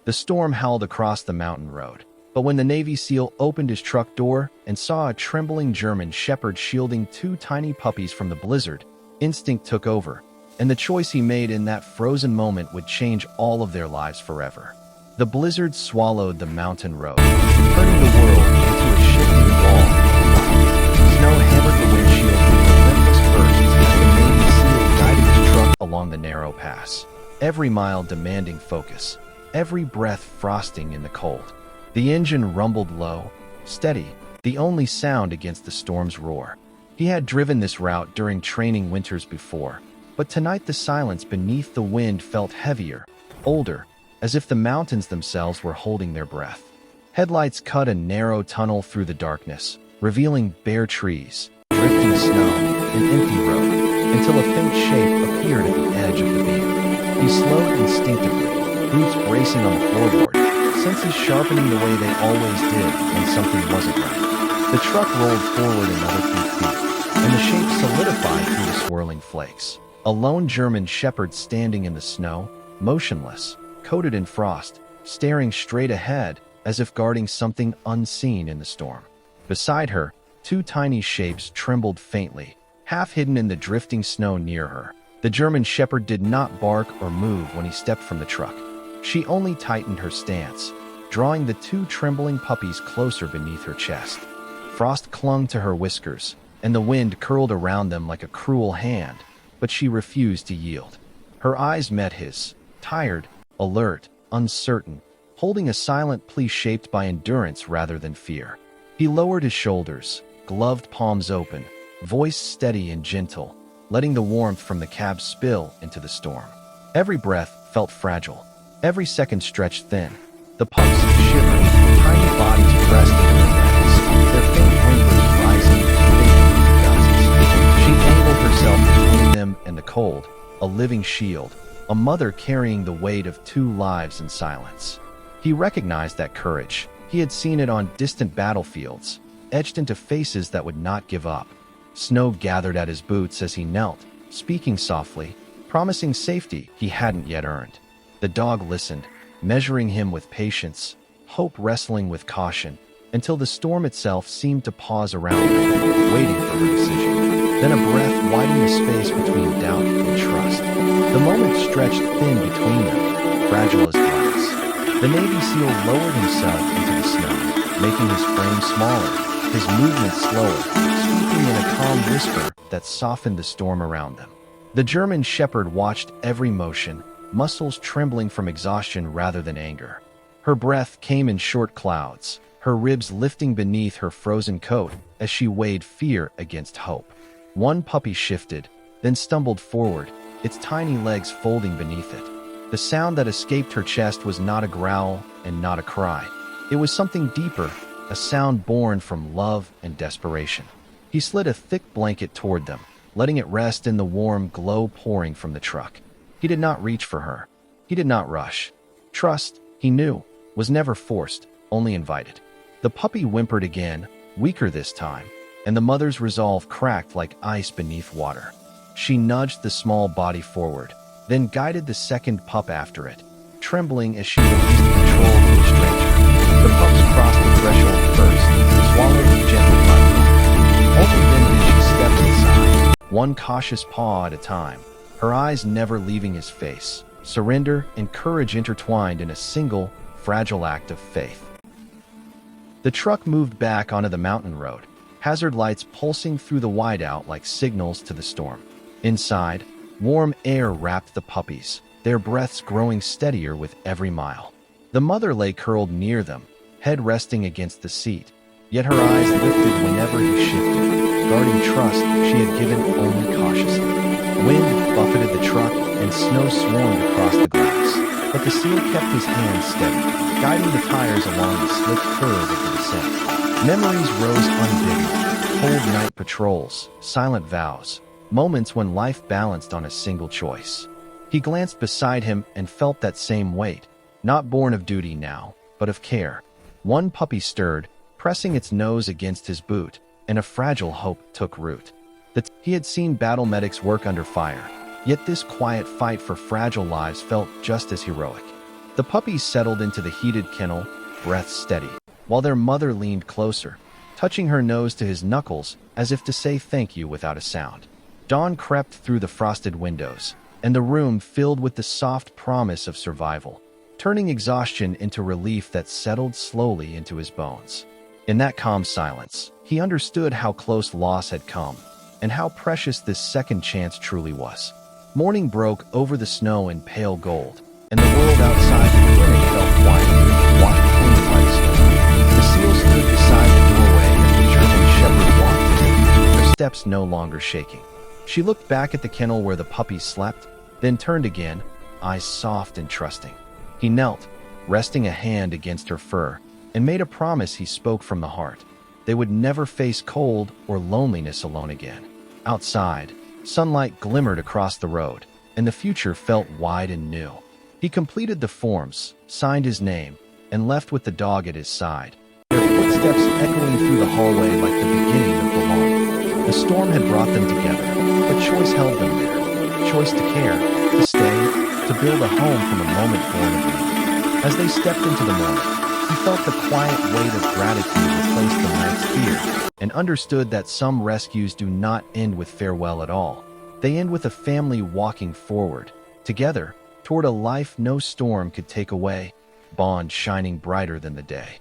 The storm howled across the mountain road. But when the Navy SEAL opened his truck door and saw a trembling German shepherd shielding two tiny puppies from the blizzard, instinct took over, and the choice he made in that frozen moment would change all of their lives forever. The blizzard swallowed the mountain road, turning the world into a shifting wall. Snow hammered the windshield with relentless bursts as the Navy SEAL guided his truck along the narrow pass, every mile demanding focus, every breath frosting in the cold. The engine rumbled low, steady, the only sound against the storm's roar. He had driven this route during training winters before, but tonight the silence beneath the wind felt heavier, older, as if the mountains themselves were holding their breath. Headlights cut a narrow tunnel through the darkness, revealing bare trees, drifting snow, and empty road, until a faint shape appeared at the edge of the beam. He slowed instinctively, boots bracing on the floorboard, senses sharpening the way they always did when something wasn't right. The truck rolled forward another few feet, and the shape solidified through the swirling flakes. A lone German shepherd standing in the snow, motionless, coated in frost, staring straight ahead as if guarding something unseen in the storm. Beside her, two tiny shapes trembled faintly, half hidden in the drifting snow near her. The German shepherd did not bark or move when he stepped from the truck. She only tightened her stance, drawing the two trembling puppies closer beneath her chest. Frost clung to her whiskers, and the wind curled around them like a cruel hand, but she refused to yield. Her eyes met his, tired, alert, uncertain, holding a silent plea shaped by endurance rather than fear. He lowered his shoulders, gloved palms open, voice steady and gentle, letting the warmth from the cab spill into the storm. Every breath felt fragile. Every second stretched thin. The pups shivered, tiny bodies pressed into their legs, their faint whimpers rising faintly into gusts. She angled herself between them and the cold, a living shield, a mother carrying the weight of two lives in silence. He recognized that courage. He had seen it on distant battlefields, etched into faces that would not give up. Snow gathered at his boots as he knelt, speaking softly, promising safety he hadn't yet earned. The dog listened, measuring him with patience, hope wrestling with caution, until the storm itself seemed to pause around her, waiting for her decision. Then a breath widened the space between doubt and trust. The moment stretched thin between them, fragile as glass. The Navy SEAL lowered himself into the snow, making his frame smaller, his movements slower, speaking in a calm whisper that softened the storm around them. The German shepherd watched every motion, muscles trembling from exhaustion rather than anger. Her breath came in short clouds, her ribs lifting beneath her frozen coat as she weighed fear against hope. One puppy shifted, then stumbled forward, its tiny legs folding beneath it. The sound that escaped her chest was not a growl and not a cry. It was something deeper, a sound born from love and desperation. He slid a thick blanket toward them, letting it rest in the warm glow pouring from the truck. He did not reach for her. He did not rush. Trust, he knew, was never forced, only invited. The puppy whimpered again, weaker this time, and the mother's resolve cracked like ice beneath water. She nudged the small body forward, then guided the second pup after it, trembling as she released control to the stranger. The pups crossed the threshold first, swallowed gently by the wind. Only then did she step inside, one cautious paw at a time, her eyes never leaving his face, surrender and courage intertwined in a single, fragile act of faith. The truck moved back onto the mountain road, hazard lights pulsing through the whiteout like signals to the storm. Inside, warm air wrapped the puppies, their breaths growing steadier with every mile. The mother lay curled near them, head resting against the seat, yet her eyes lifted whenever he shifted, guarding trust she had given only cautiously. Wind buffeted the truck and snow swarmed across the glass, but the SEAL kept his hands steady, guiding the tires along the slick curve of the descent. Memories rose unbidden, cold night patrols, silent vows, moments when life balanced on a single choice. He glanced beside him and felt that same weight, not born of duty now, but of care. One puppy stirred, pressing its nose against his boot, and a fragile hope took root. He had seen battle medics work under fire, yet this quiet fight for fragile lives felt just as heroic. The puppies settled into the heated kennel, breath steady, while their mother leaned closer, touching her nose to his knuckles as if to say thank you without a sound. Dawn crept through the frosted windows, and the room filled with the soft promise of survival, turning exhaustion into relief that settled slowly into his bones. In that calm silence, he understood how close loss had come, and how precious this second chance truly was. Morning broke over the snow in pale gold, and the world outside the clinic felt quiet, washed clean by the snow. The seal stood beside the doorway as the German shepherd walked in, her steps no longer shaking. She looked back at the kennel where the puppies slept, then turned again, eyes soft and trusting. He knelt, resting a hand against her fur, and made a promise he spoke from the heart. They would never face cold or loneliness alone again. Outside, sunlight glimmered across the road, and the future felt wide and new. He completed the forms, signed his name, and left with the dog at his side, their footsteps echoing through the hallway like the beginning of belonging. The storm had brought them together, but choice held them there. Choice to care, to stay, to build a home from a moment born of need. As they stepped into the morning, he felt the quiet weight of gratitude replace the night's fear, and understood that some rescues do not end with farewell at all. They end with a family walking forward, together, toward a life no storm could take away, bond shining brighter than the day.